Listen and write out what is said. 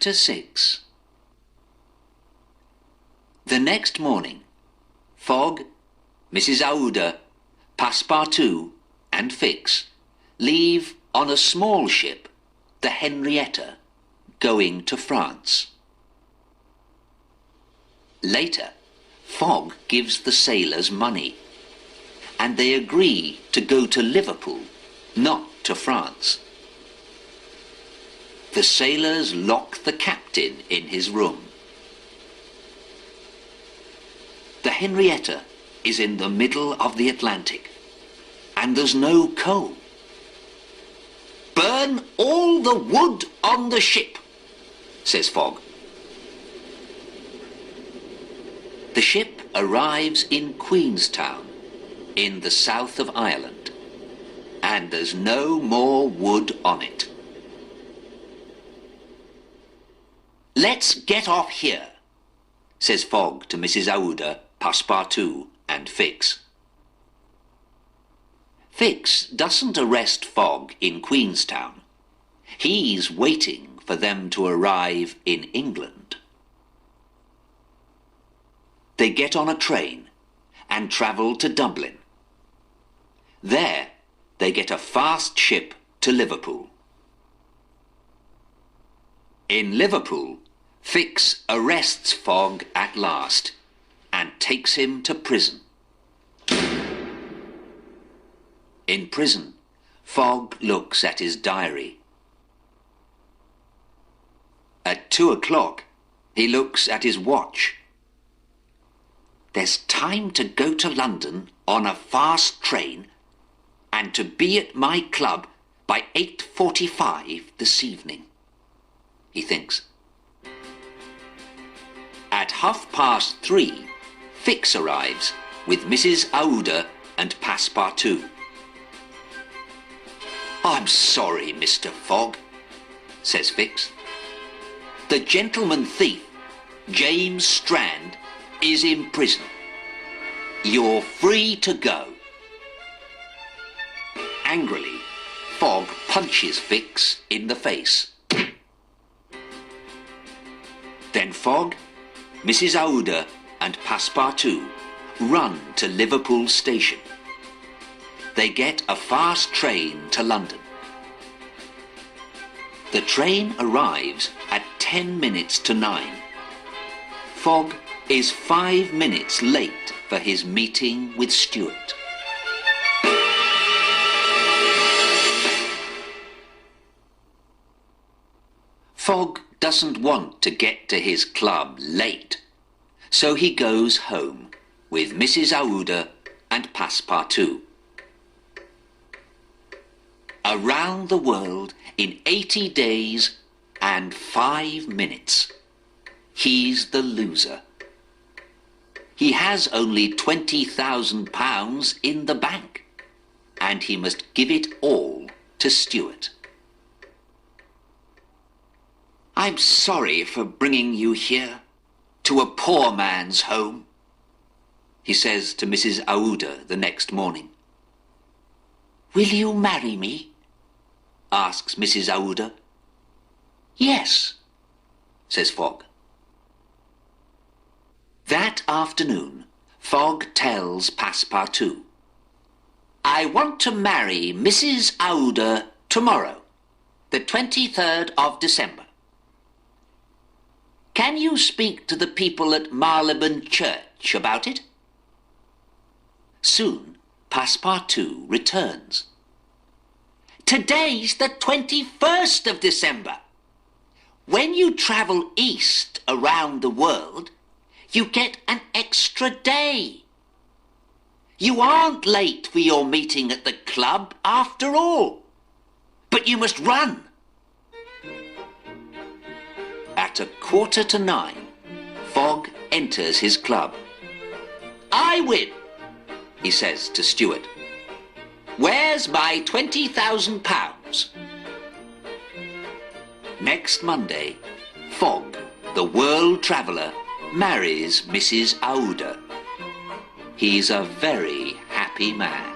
Chapter 6. The next morning, Fogg, Mrs. Aouda, Passepartout and Fix leave on a small ship, the Henrietta, going to France. Later, Fogg gives the sailors money, and they agree to go to Liverpool, not to France. The sailors lock the captain in his room. The Henrietta is in the middle of the Atlantic, and there's no coal. "Burn all the wood on the ship," says Fogg. The ship arrives in Queenstown, in the south of Ireland, and there's no more wood on it. "Let's get off here," says Fogg to Mrs. Aouda, Passepartout and Fix. Fix doesn't arrest Fogg in Queenstown. He's waiting for them to arrive in England. They get on a train and travel to Dublin. There, they get a fast ship to Liverpool. In Liverpool, Fix arrests Fogg at last and takes him to prison. In prison, Fogg looks at his diary. At 2 o'clock, he looks at his watch. There's time to go to London on a fast train and to be at my club by 8:45 this evening, he thinks. At 3:30, Fix arrives with Mrs. Aouda and Passepartout. "I'm sorry, Mr. Fogg," says Fix. "The gentleman thief, James Strand, is in prison. You're free to go." Angrily, Fogg punches Fix in the face. Then Fogg, Mrs. Aouda and Passepartout run to Liverpool station. They get a fast train to London. The train arrives at 10 minutes to 9. Fogg is 5 minutes late for his meeting with Stuart. Fogg doesn't want to get to his club late, so he goes home with Mrs. Aouda and Passepartout. Around the world in 80 days and 5 minutes. He's the loser. He has only £20,000 in the bank, and he must give it all to Stuart. "I'm sorry for bringing you here, to a poor man's home," he says to Mrs. Aouda the next morning. "Will you marry me?" asks Mrs. Aouda. "Yes," says Fogg. That afternoon, Fogg tells Passepartout, "I want to marry Mrs. Aouda tomorrow, the 23rd of December. Can you speak to the people at Marylebone Church about it?" Soon, Passepartout returns. "Today's the 21st of December. When you travel east around the world, you get an extra day. You aren't late for your meeting at the club after all, but you must run." At 8:45, Fogg enters his club. "I win," he says to Stuart. "Where's my £20,000? Next Monday, Fogg, the world traveller, marries Mrs. Aouda. He's a very happy man.